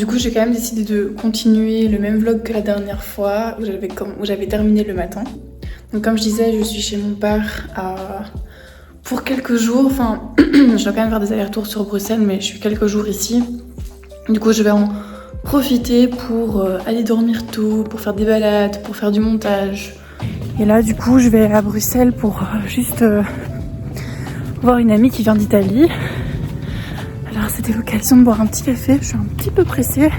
Du coup, j'ai quand même décidé de continuer le même vlog que la dernière fois où j'avais terminé le matin. Donc comme je disais, je suis chez mon père pour quelques jours. Enfin, je dois quand même faire des allers-retours sur Bruxelles, mais je suis quelques jours ici. Du coup, je vais en profiter pour aller dormir tôt, pour faire des balades, pour faire du montage. Et là, du coup, je vais à Bruxelles pour juste voir une amie qui vient d'Italie. Alors, c'était l'occasion de boire un petit café. Je suis un petit peu pressée.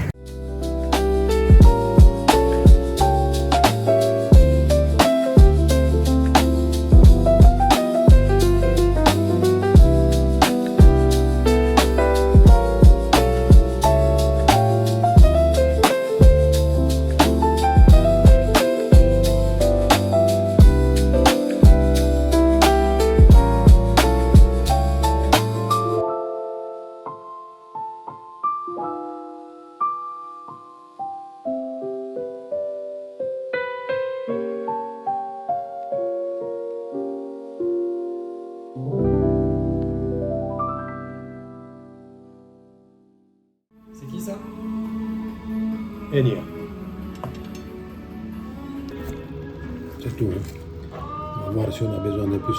C'est qui ça? Enya. C'est tout. Hein. On va voir si on a besoin de plus.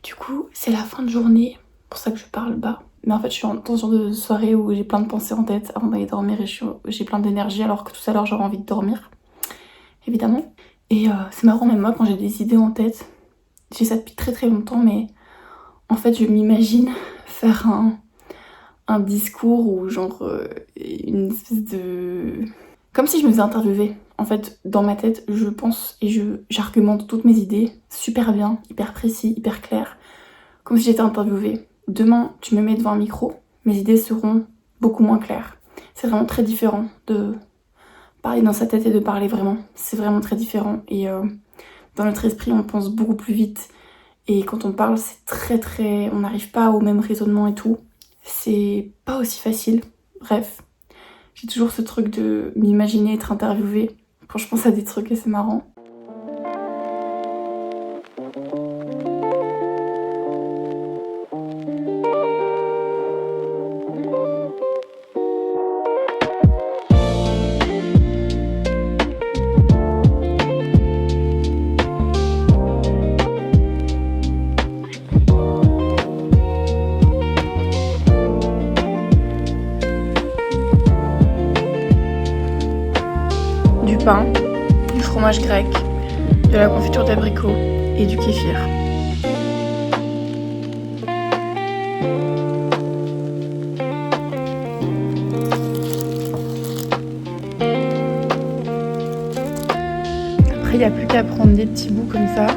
Du coup, c'est la fin de journée. C'est pour ça que je parle bas. Mais en fait, je suis dans ce genre de soirée où j'ai plein de pensées en tête avant d'aller dormir et j'ai plein d'énergie alors que tout à l'heure j'aurais envie de dormir. Évidemment. Et c'est marrant, même moi, quand j'ai des idées en tête, j'ai ça depuis très très longtemps, mais en fait, je m'imagine faire un discours ou genre une espèce de... Comme si je me faisais interviewer. En fait, dans ma tête, je pense et j'argumente toutes mes idées super bien, hyper précis, hyper clair, comme si j'étais interviewée. Demain, tu me mets devant un micro, mes idées seront beaucoup moins claires. C'est vraiment très différent de parler dans sa tête et de parler vraiment. C'est vraiment très différent. Et dans notre esprit, on pense beaucoup plus vite. Et quand on parle, c'est très... On n'arrive pas au même raisonnement et tout. C'est pas aussi facile. Bref, j'ai toujours ce truc de m'imaginer être interviewée quand je pense à des trucs et c'est marrant. Du pain, du fromage grec, de la confiture d'abricot et du kéfir. Après, il n'y a plus qu'à prendre des petits bouts comme ça.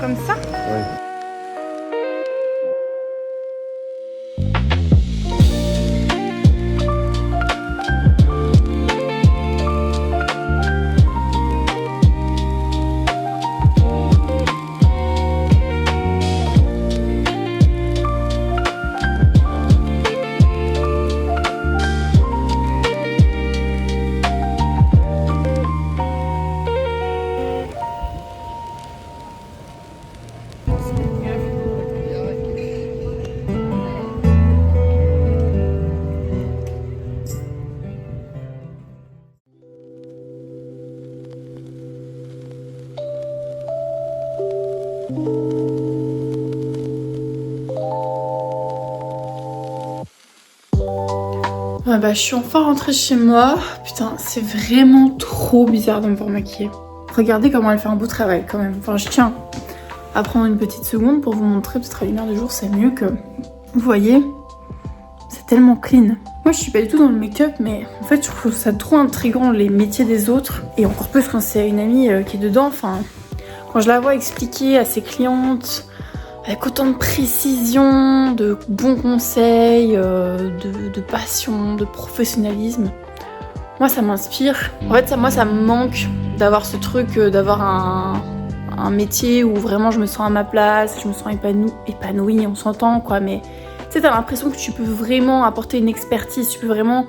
Comme ça? Ouais. Ouais bah je suis enfin rentrée chez moi. Putain, c'est vraiment trop bizarre de me voir maquillée. Regardez comment elle fait un beau travail quand même. Enfin je tiens à prendre une petite seconde pour vous montrer, peut-être à lumière du jour c'est mieux que... Vous voyez, c'est tellement clean. Moi je suis pas du tout dans le make-up, mais en fait je trouve ça trop intriguant les métiers des autres. Et encore plus quand c'est une amie qui est dedans, enfin... Quand je la vois expliquer à ses clientes avec autant de précision, de bons conseils, de passion, de professionnalisme, moi ça m'inspire. En fait, ça me manque d'avoir ce truc, d'avoir un métier où vraiment je me sens à ma place, je me sens épanouie, on s'entend quoi, mais tu sais, t'as l'impression que tu peux vraiment apporter une expertise, tu peux vraiment,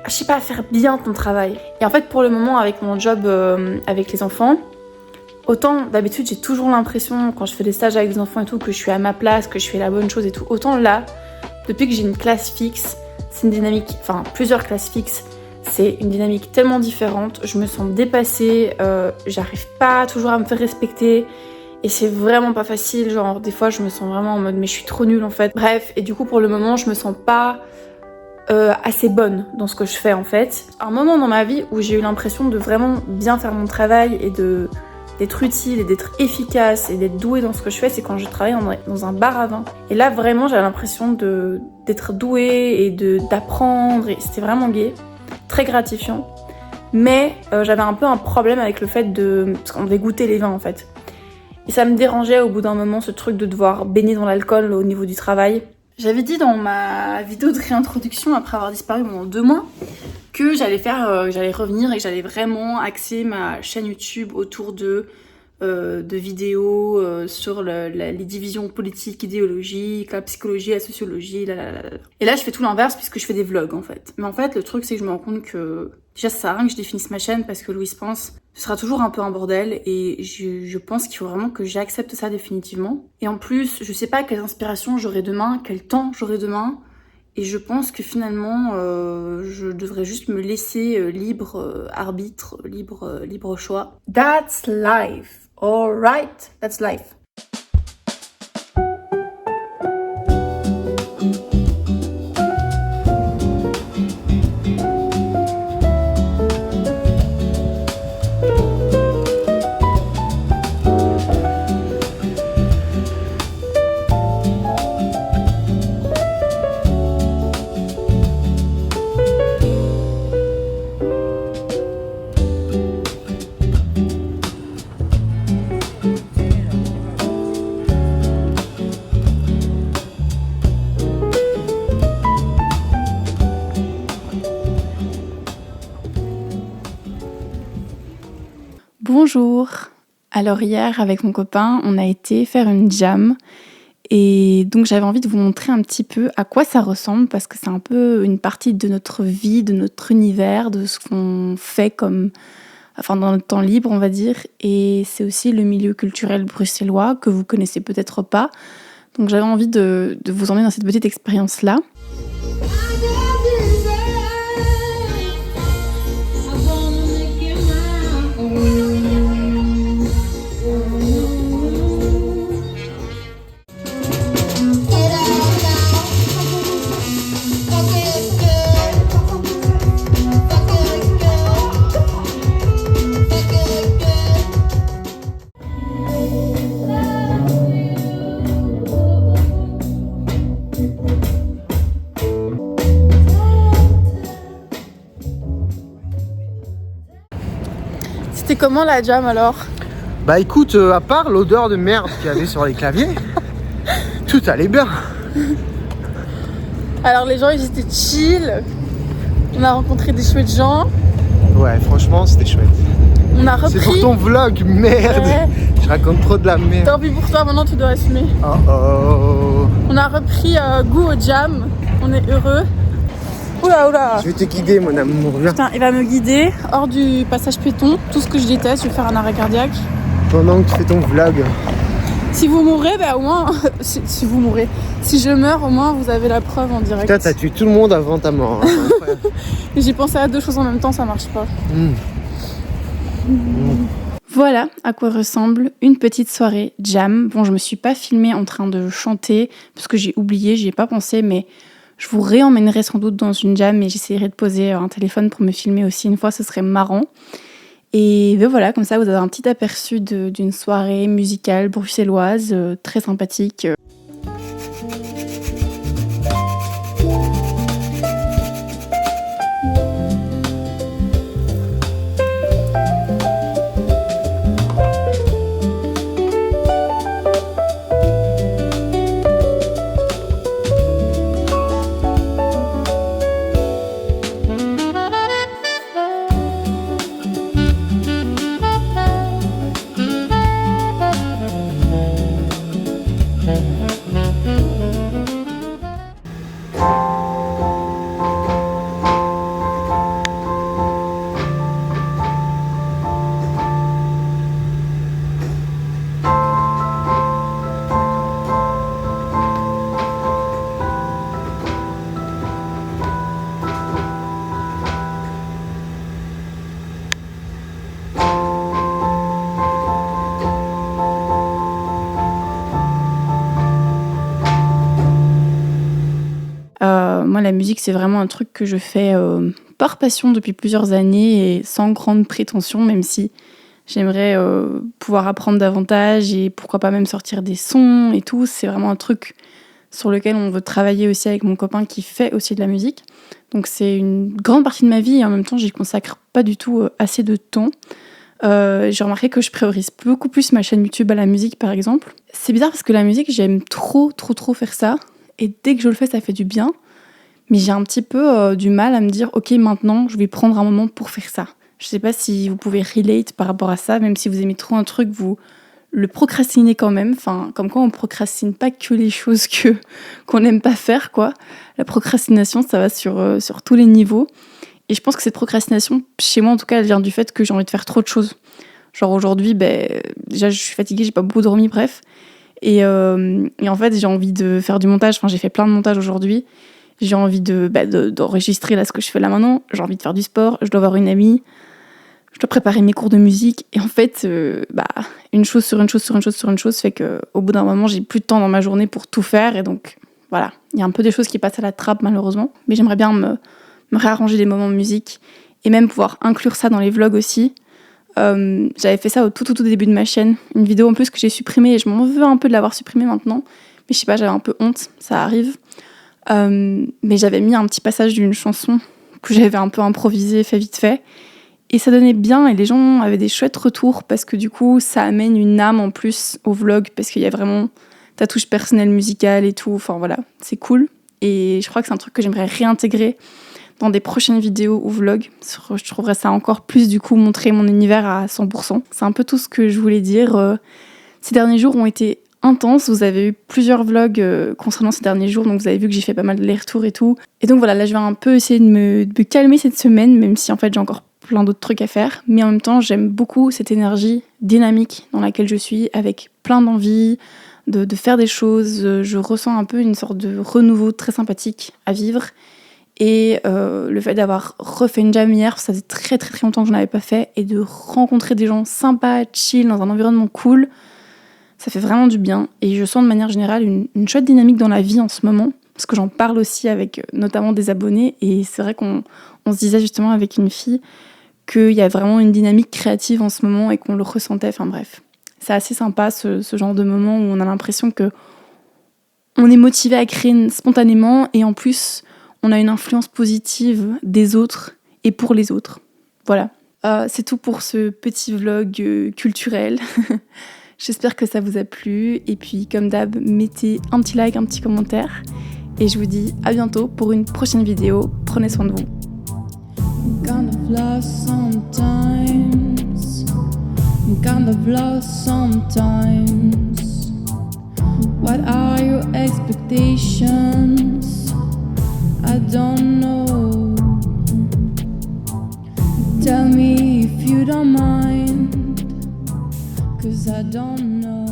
je sais pas, faire bien ton travail. Et en fait, pour le moment, avec mon job avec les enfants, autant d'habitude j'ai toujours l'impression quand je fais des stages avec les enfants et tout que je suis à ma place, que je fais la bonne chose et tout, autant là, depuis que j'ai une classe fixe, c'est une dynamique, enfin plusieurs classes fixes, c'est une dynamique tellement différente, je me sens dépassée, j'arrive pas toujours à me faire respecter et c'est vraiment pas facile, genre des fois je me sens vraiment en mode mais je suis trop nulle en fait. Bref, et du coup pour le moment je me sens pas assez bonne dans ce que je fais en fait. Un moment dans ma vie où j'ai eu l'impression de vraiment bien faire mon travail et d'être utile et d'être efficace et d'être douée dans ce que je fais, c'est quand je travaille dans un bar à vin. Et là vraiment j'avais l'impression d'être douée et d'apprendre et c'était vraiment gai. Très gratifiant, mais j'avais un peu un problème avec le fait parce qu'on devait goûter les vins en fait. Et ça me dérangeait au bout d'un moment ce truc de devoir baigner dans l'alcool au niveau du travail. J'avais dit dans ma vidéo de réintroduction après avoir disparu pendant 2 mois que j'allais revenir et que j'allais vraiment axer ma chaîne YouTube autour de vidéos sur les divisions politiques, idéologiques, la psychologie, la sociologie, Et là, je fais tout l'inverse puisque je fais des vlogs, en fait. Mais en fait, le truc, c'est que je me rends compte que déjà, ça sert à rien que je définisse ma chaîne parce que Louise pense, ce sera toujours un peu un bordel et je pense qu'il faut vraiment que j'accepte ça définitivement. Et en plus, je sais pas quelles inspirations j'aurai demain, quel temps j'aurai demain. Et je pense que finalement, je devrais juste me laisser libre arbitre, libre choix. That's life. Alright, that's life. Bonjour. Alors hier, avec mon copain, on a été faire une jam et donc j'avais envie de vous montrer un petit peu à quoi ça ressemble parce que c'est un peu une partie de notre vie, de notre univers, de ce qu'on fait dans notre temps libre, on va dire. Et c'est aussi le milieu culturel bruxellois que vous connaissez peut-être pas. Donc j'avais envie de vous emmener dans cette petite expérience-là. C'était comment la jam alors? Bah écoute, à part l'odeur de merde qu'il y avait sur les claviers, tout allait bien. Alors les gens ils étaient chill, on a rencontré des chouettes gens. Ouais franchement c'était chouette. On a repris... C'est pour ton vlog, merde ouais. Je raconte trop de la merde. Tant pis pour toi, maintenant tu dois assumer. Oh. On a repris goût au jam, on est heureux. Oula. Je vais te guider mon amour, viens. Putain, il va me guider hors du passage piéton. Tout ce que je déteste, je vais faire un arrêt cardiaque. Pendant que tu fais ton vlog. Si vous mourrez, bah au moins... si vous mourrez. Si je meurs, au moins vous avez la preuve en direct. Putain, t'as tué tout le monde avant ta mort. Hein. J'ai pensé à 2 choses en même temps, ça marche pas. Voilà à quoi ressemble une petite soirée jam. Bon, je me suis pas filmée en train de chanter parce que j'ai oublié, j'y ai pas pensé, mais je vous réemmènerai sans doute dans une jam et j'essaierai de poser un téléphone pour me filmer aussi une fois, ce serait marrant. Et ben voilà, comme ça vous avez un petit aperçu d'une soirée musicale bruxelloise très sympathique. Moi, la musique, c'est vraiment un truc que je fais par passion depuis plusieurs années et sans grande prétention, même si j'aimerais pouvoir apprendre davantage et pourquoi pas même sortir des sons et tout. C'est vraiment un truc sur lequel on veut travailler aussi avec mon copain qui fait aussi de la musique. Donc c'est une grande partie de ma vie et en même temps, j'y consacre pas du tout assez de temps. J'ai remarqué que je priorise beaucoup plus ma chaîne YouTube à la musique, par exemple. C'est bizarre parce que la musique, j'aime trop faire ça. Et dès que je le fais, ça fait du bien. Mais j'ai un petit peu du mal à me dire « Ok, maintenant, je vais prendre un moment pour faire ça ». Je sais pas si vous pouvez relate par rapport à ça, même si vous aimez trop un truc, vous le procrastinez quand même. Enfin, comme quoi on procrastine pas que les choses qu'on n'aime pas faire, quoi. La procrastination, ça va sur tous les niveaux. Et je pense que cette procrastination, chez moi en tout cas, elle vient du fait que j'ai envie de faire trop de choses. Genre aujourd'hui, déjà je suis fatiguée, j'ai pas beaucoup dormi, bref. Et en fait, j'ai envie de faire du montage. Enfin, j'ai fait plein de montages aujourd'hui. J'ai envie d'enregistrer là ce que je fais là maintenant. J'ai envie de faire du sport. Je dois avoir une amie. Je dois préparer mes cours de musique. Et en fait, une chose sur une chose fait qu'au bout d'un moment, j'ai plus de temps dans ma journée pour tout faire. Et donc, voilà. Il y a un peu des choses qui passent à la trappe, malheureusement. Mais j'aimerais bien me réarranger des moments de musique. Et même pouvoir inclure ça dans les vlogs aussi. J'avais fait ça au tout début de ma chaîne. Une vidéo en plus que j'ai supprimée. Et je m'en veux un peu de l'avoir supprimée maintenant. Mais je sais pas, j'avais un peu honte. Ça arrive. Mais j'avais mis un petit passage d'une chanson que j'avais un peu improvisé, fait vite fait. Et ça donnait bien et les gens avaient des chouettes retours parce que du coup, ça amène une âme en plus au vlog parce qu'il y a vraiment ta touche personnelle musicale et tout. Enfin voilà, c'est cool. Et je crois que c'est un truc que j'aimerais réintégrer dans des prochaines vidéos ou vlogs. Je trouverais ça encore plus, du coup, montrer mon univers à 100%. C'est un peu tout ce que je voulais dire. Ces derniers jours ont été intenses. Vous avez eu plusieurs vlogs concernant ces derniers jours, donc vous avez vu que j'ai fait pas mal de allers-retours et tout. Et donc voilà, là je vais un peu essayer de me calmer cette semaine, même si en fait j'ai encore plein d'autres trucs à faire. Mais en même temps, j'aime beaucoup cette énergie dynamique dans laquelle je suis, avec plein d'envie de faire des choses. Je ressens un peu une sorte de renouveau très sympathique à vivre. Et le fait d'avoir refait une jam hier, ça faisait très longtemps que je n'avais pas fait, et de rencontrer des gens sympas, chill, dans un environnement cool, ça fait vraiment du bien. Et je sens de manière générale une chouette dynamique dans la vie en ce moment, parce que j'en parle aussi avec notamment des abonnés, et c'est vrai qu'on se disait justement avec une fille qu'il y a vraiment une dynamique créative en ce moment et qu'on le ressentait, enfin bref. C'est assez sympa ce genre de moment où on a l'impression que on est motivé à créer spontanément, et en plus on a une influence positive des autres et pour les autres. Voilà. C'est tout pour ce petit vlog culturel. J'espère que ça vous a plu. Et puis, comme d'hab, mettez un petit like, un petit commentaire. Et je vous dis à bientôt pour une prochaine vidéo. Prenez soin de vous. Kind of lost sometimes. What are your expectations? I don't know. Tell me if you don't mind, 'cause I don't know.